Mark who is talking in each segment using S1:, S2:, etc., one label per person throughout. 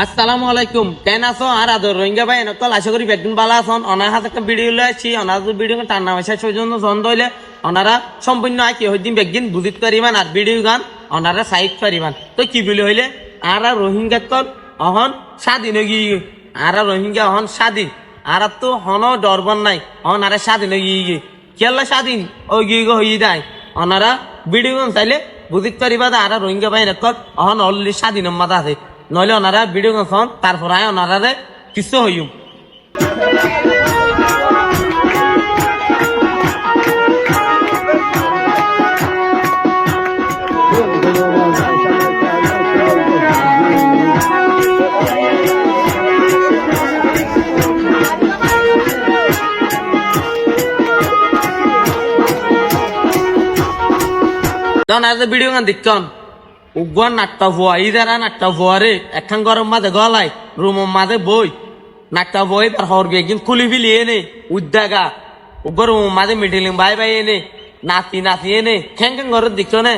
S1: আসসালামু আলাইকুম, কেন আছো? আর আদর রোহিঙ্গা ভাই এনেকল আশা করি বেতন বালা আছেন। অনার হাতে একটা ভিডিও লয়ে আসছি। অনার ভিডিও টান্না শেষ পর্যন্ত জন্দ হইলে ওনারা সম্পূর্ণ আঁকি হইদিন বেগদিন বুঝিত পারিবান আর ভিডিও গান ওনারা সাইড পারিবান। তো কি বলি হইলে আর রোহিঙ্গা কল অহন স্বাধীন হয়ে গিয়ে আর রোহিঙ্গা অহন স্বাধীন আর তো হন ডরবন নাই। অহন আর স্বাধীন হয়ে গিয়ে কেলা স্বাধীন ওই গিয়ে হয়ে যায়। ওনারা ভিডিও গান চাইলে বুঝিত পারিবা আর রোহিঙ্গা ভাই এনেকল অহন অলরেডি স্বাধীন মাথা আছে। নইলে ওনারা ভিডিও কন তারপর ওনারা কিছু হইম। ভিডিও গান দেখন উগুয়ার নাট্টা ভুয়া ইদারা নাট্টা ভুয়ারে একখান গরম মাঝে গলায় রুমের মাঝে বই নাট্টা বই তার হরবে একদিন খুলি ফিলি এনে উদ্যাগা উগর রুমের মাঝে মিটিলিং বাই বাই এনে নাতি নাতি এনে খেং খেং ঘরের দিচ্ছ নে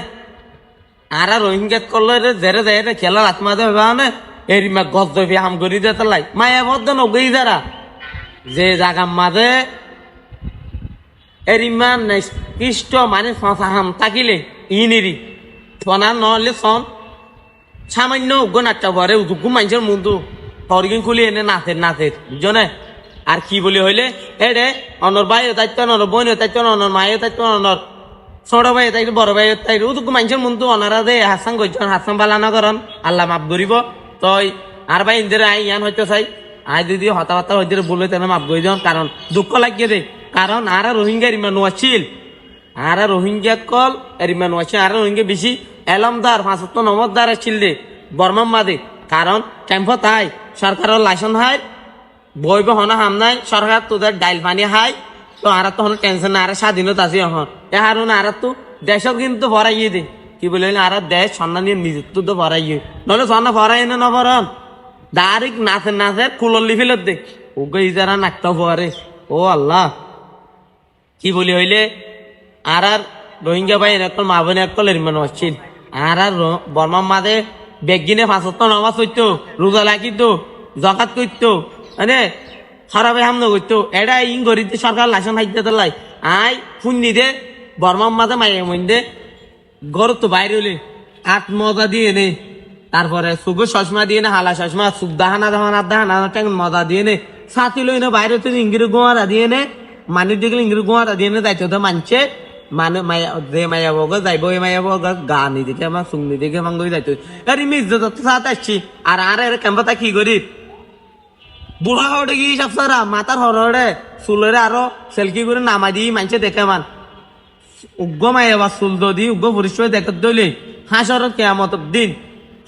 S1: আর রোহিঙ্গা করলে জেরে জেরে খেলার হাত মাঝে ভাবে এরিমা গজ দবি হাম করি যেতে লাই মায়া ভদ্র নগই যারা যে জাগার মাঝে এরিমা কৃষ্ট মানে ফাঁসা হাম থাকিলে ইনিরি সোনা নহলে সন সামান্য উগ্র নাট্টা ভরে উদুগু মানুষের মুন্দু হরগিন খুলি এনে নাচের নাচের বুঝনে। আর কি বলি হইলে এডে অনর ভাই দায়িত্ব অনর বোন দায়িত্ব অনর মায়ের দায়িত্ব অনর ছোট ভাই তাই বড় ভাই তাই উদুগু মানুষের মুন্দু অনারা দে হাসান গজন হাসান বালানা করেন আল্লাহ মাফ করিব। তই আর ভাই ইন্দিরা আই ইয়ান হইতে চাই আই দিদি হতাবার্তা হইতে বলে তেন মাফ করে দিন। কারণ দুঃখ লাগিয়ে দে কারণ আর রোহিঙ্গার ইমান আছিল আর রোহিঙ্গা কল এরিমান আছে আর রোহিঙ্গা বেশি এলমদার ৫০ নমদার ছিল দে বর্মার মাদে। কারণ ক্যাম্প তাই সরকারের লাইসেন্স হাই বই হনা হাম নাই সরকার তোদের ডাইল পানি হাই তো আর তো হন টেনশন আর স্বাধীনতা আছে এখন এ হারুন আর তো দেশও কিন্তু ভরাইয়ে দে কি বলে আর দেশ সম্মানীয় নিযুক্ত তো ভরাইয়ে নহলে সন্না ভরাই না নভরন ডাইরেক্ট নাচের নাচের কুলল্লি ফেলত দে ওকে ইজারা নাকটা ভরে। ও আল্লাহ কি বলি হইলে আর রোহিঙ্গা ভাই একল মা বোন একল এরিমান আসছিল আর বর্মার মাঝে বেগিনে ৫০ নামাজ হইতো রোজা লাগিত জকাত করতো মানে খারাপে হামনা করতো এটা ইং গরিতে সরকার লাইসেন্স হাইতে লাই আই ফুন্নি দে বর্মার মাঝে মাইয়ে মধ্যে গর তো বাইরে হলে আট মজা দিয়ে নে তারপরে সুগো চশমা দিয়ে নে হালা চশমা সুখ দাহানা দাহানা দাহানা ট্যাং মজা দিয়ে নে সাথী লই না বাইরে তো ইংরেজি গোয়ারা দিয়ে নে মানুষ দেখলে ইংরেজি গোয়ারা দিয়ে নে দায়িত্ব তো মানছে মানে মায়া যে মায়া বগ যাইব এই মায়া বগ গানি দেখে আমার সুংনি দেখে মাঙ্গই যাইতো আরে আমি ইজ্জত সাথে আসছি আর আর ক্যাম্পাতা কি করি বুড়া হড়ে গিয়ে সব সারা মাথার হড়ে চুলের আরো সেলকি করে নামাই দিয়ে মানছে দেখে মান উগ্র মায়া বা চুল দি উগ্র পরিচয় দেখতে দইলে হাসর কেয়ামত দিন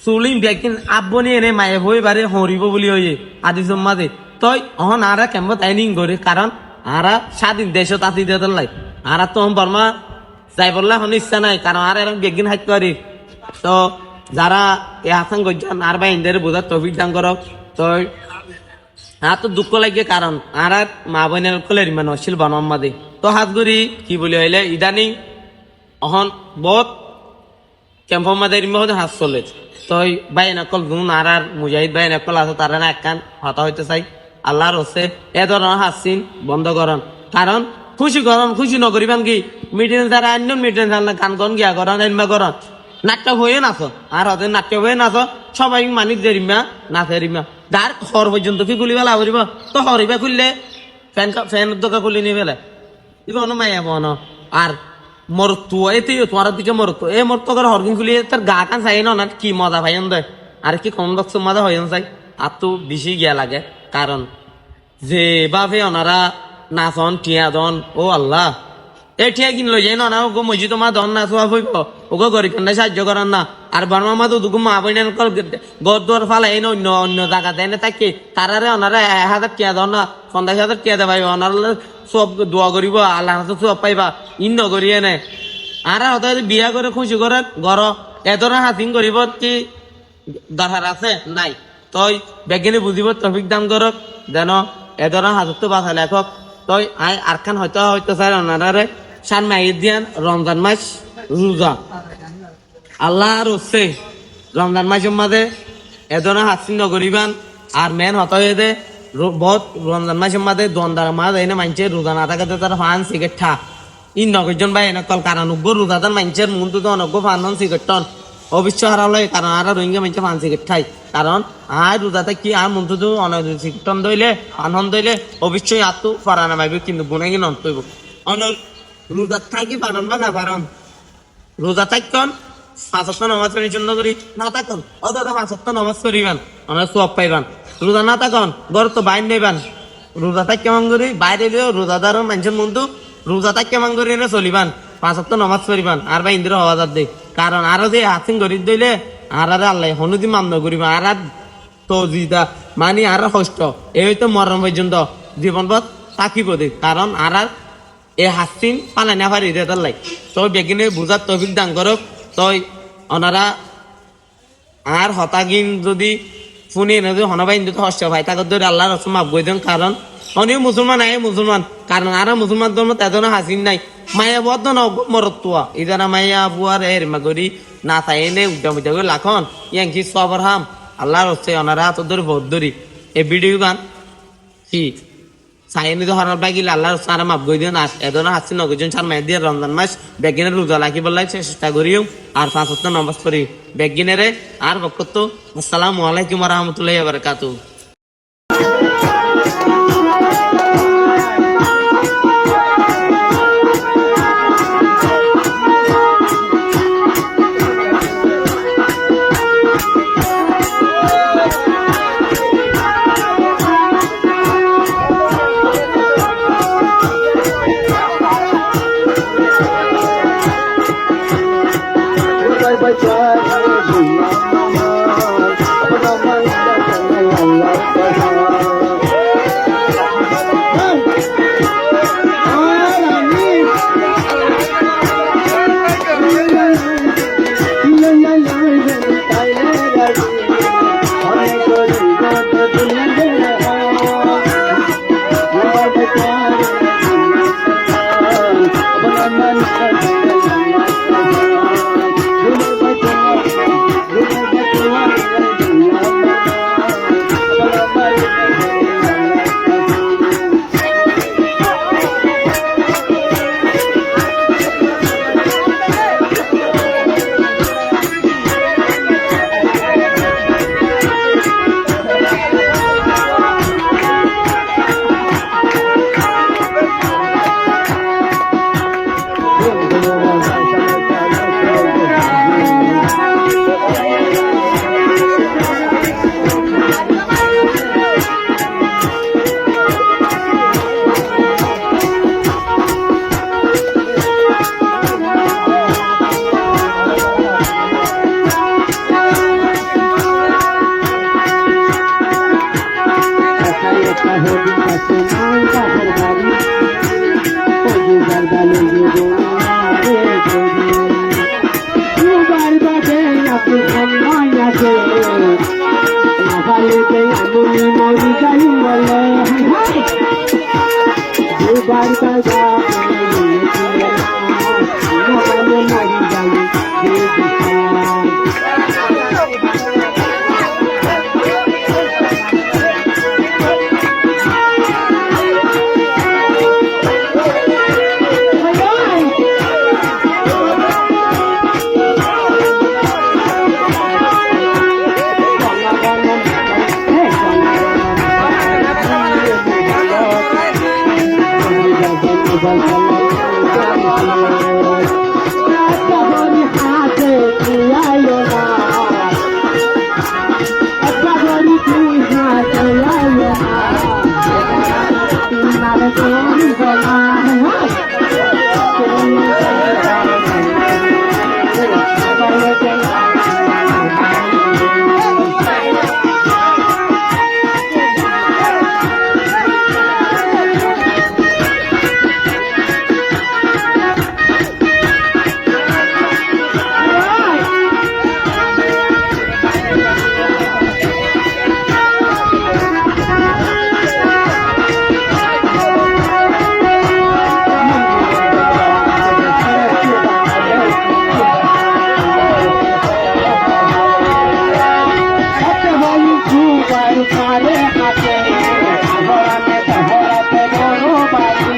S1: চুলিম বেকিন আব্বনি এনে মায়ে বই বারে হরিব বলি হয়ে আদি সম্মাদে তই অহন আর ক্যাম্পত আইনিং করে কারণ আর স্বাধীন দেশ তাঁতি দিয়ে লাই আর তো বর্মা যাই বললে এখন ইচ্ছা নাই কারণ আর এরকম বেগিন হাইতে পারি। তো যারা এ হাসান গজ্জান আর বা ইন্ডিয়ার বোঝার তফিক দান করক তো আর তো দুঃখ লাগে কারণ আর মা বোনের কলের ইমান অশ্লীল বর্মার মাদে তো হাত গড়ি কি বলি হইলে ইদানিং অহন বহুত ক্যাম্পর মাদে মধ্যে হাত চলে তো ভাই নকল গুণ আর মুজাহিদ ভাই নকল আছে তারা না একখান হতা হইতে চাই আল্লাহর হচ্ছে এ ধরনের হাসিন বন্ধ করন কারণ খুশি করন খুশি নকরিবান কি মিটিং যারা অন্য মিটিং গান গন গিয়া করন এনবা করন নাট্য হয়ে নাচ আর ওদের নাট্য হয়ে নাচ সবাই মানি দেরিমা নাচে রিমা যার হর পর্যন্ত কি গুলি বেলা হরিব তো হরিবা খুললে ফ্যান দোকা খুলি নি বেলা ইবন মায়া বন আর মরতু এতে তোমার দিকে মরতু এ মরতো করে হরগিন খুলি তার গা কান চাই না কি মজা ভাইন দেয় আর কি কম বক্স মজা হইন চাই আর তো বেশি গিয়া লাগে কারণ যেভাবে ওনারা নাচন টিয়া দন ও আল্লাহ এ টিয়া কিন লই যাই না ওগো মজি তোমার দন না চোয়া হইব ওগো গরিব কান্দায় সাহায্য করেন না আর বর্মা মা তো দুগো মা বইনের গর দোয়ার ফালা এই অন্য অন্য জায়গা দেয় না তাকে তারারে ওনারা ১,০০০ টিয়া দন না ৫০,০০০ টিয়া দেবাই ওনার সব দোয়া করিব আল্লাহ সব পাইবা ইন নগরিয়ে নে আর হয়তো বিয়া করে খুশি করে ঘর এ ধরনের হাসিং করিব কি দরকার আছে নাই তই বেগিনি বুঝিব ট্রাফিক দাম করক যেন এ ধরনের হাজত তো বাঁচা লেখক তই আই আরখান হয়তো হয়তো স্যার ওনারে সান মাই দিয়ান রমজান মাস রোজা আল্লাহ রসে রমজান মাসের মাঝে এ ধরনের হাসিন নগরিবান আর মেন হত হয়ে দে বহুত রমজান মাসের মাঝে দন্দার মাঝ এনে মানছে রোজা না থাকাতে তারা ফান সিগারেট ঠা ই নগরজন ভাই এনে কল কারণ উগ্র রোজাদার মানছের মূল তো অনগ্য ফান সিগারেট টন অবশ্য হারালো কারণ আর রোহিঙ্গা মানছে ফান সিগারেট খাই কারণ আর রোজাতে কি আর মূল তো অনেক সিগারেট টন দইলে ফান দইলে অবশ্যই আর তো ফারানা মাইবে কিন্তু গুনে কি নন তৈব অনেক রোজা থাকি পারন বা না পারন রোজা থাকন 5 ওয়াক্ত নামাজ পড়ার জন্য করি না থাকুন অযথা 5 ওয়াক্ত নামাজ পড়িবেন অনেক সওয়াব পাইবেন রোজা না থাকুন ঘর তো বাইর নেবেন রোজা থাক কেমন করি বাইরে এলেও রোজাদার মানুষের মধ্যে রোজা থাক কেমন করি চলিবান 5 ওয়াক্ত নামাজ পড়িবেন আর বা ইন্দ্র হওয়া দে কারণ আরো যে হাসিন গরি দইলে আর আল্লাহ হনুদি মান্য করিবা আর তো জিদা মানি আর কষ্ট এই হয়তো মরণ পর্যন্ত জীবন পথ থাকিব দে কারণ আর এ হাসিন পালাই না পারি রে লাই তই বেগিনে বুঝার তৌফিক দান করক তই ওনারা আর হতাগিন যদি শুনি না যদি হনবাই যদি হস্য ভাই তাকে ধরে আল্লাহ রসম মাফ করে দেন কারণ অনেক মুসলমান আয় মুসলমান কারণ আর মুসলমান ধর্ম তেজন হাসিন নাই মায়া বদ্ধ ন মরতুয়া ইদারা মাইয়া বুয়ার এর মাগরি না তাই এনে উদ্যম করে লাখন ইয়াঙ্কি সবর হাম আল্লাহ রসে ওনারা হাত ধরে বহুত ধরি এই ভিডিও গান কি সাইনি তো হরার বাগিলে আল্লাহর সারা মাফ করে দিন আর এদন হাসি নগজন চার মাস দিয়ে রমজান মাস বেগিনে রোজা লাগি বললাই চেষ্টা করিও আর 5 ওয়াক্ত নামাজ পড়ি বেগিনেরে আর বকত আসসালামু আলাইকুম ওয়া রাহমাতুল্লাহি ওয়া বারাকাতুহু
S2: মারে হাতে ভরাতে ভরাতে বড় বাড়ি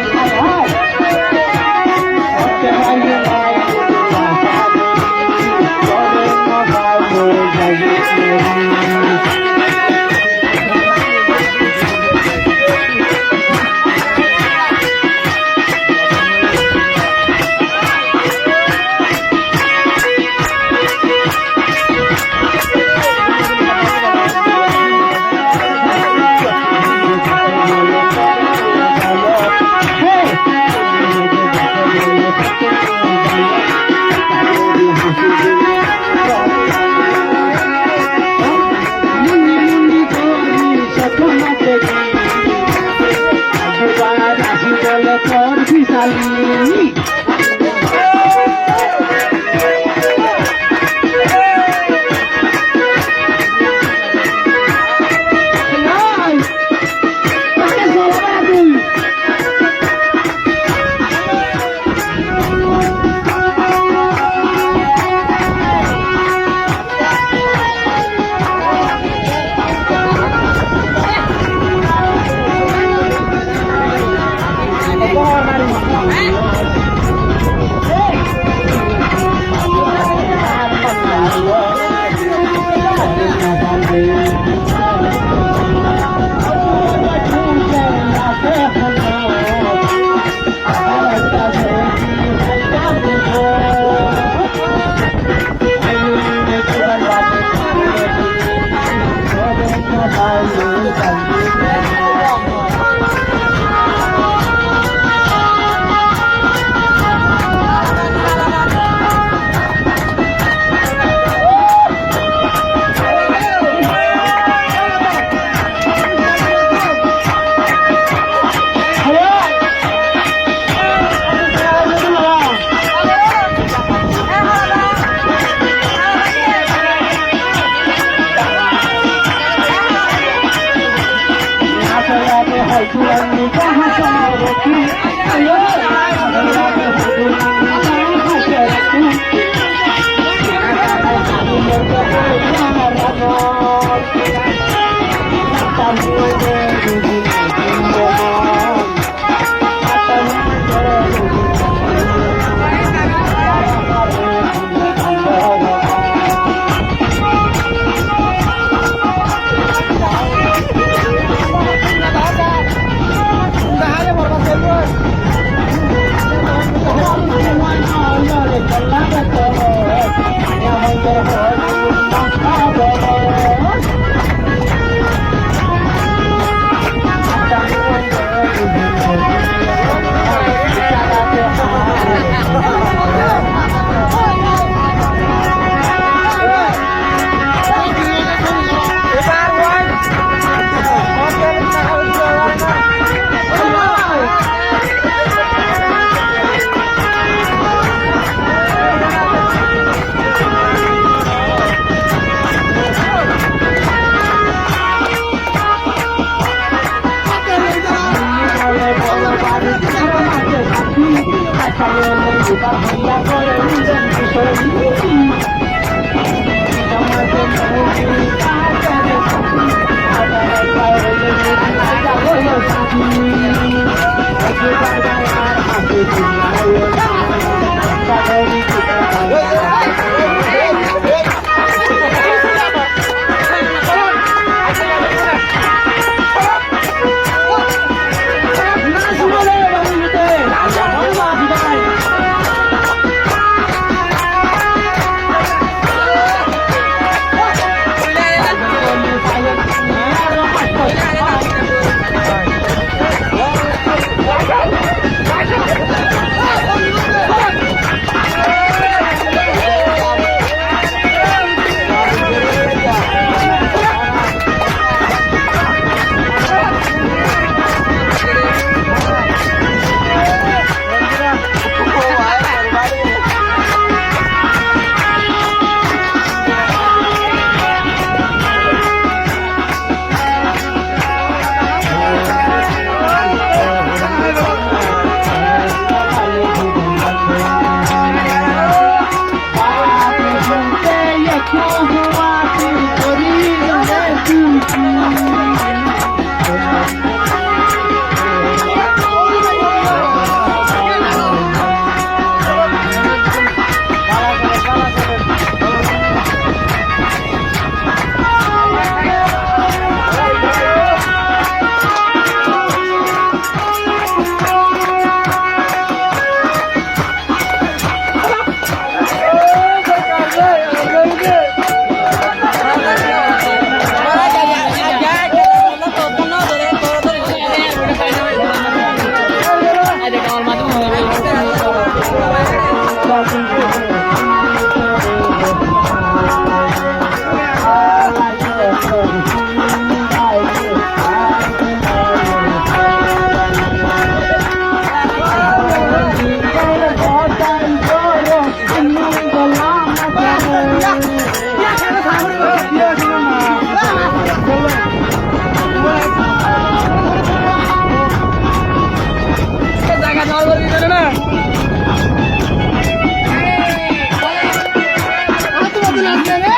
S2: নাচে রে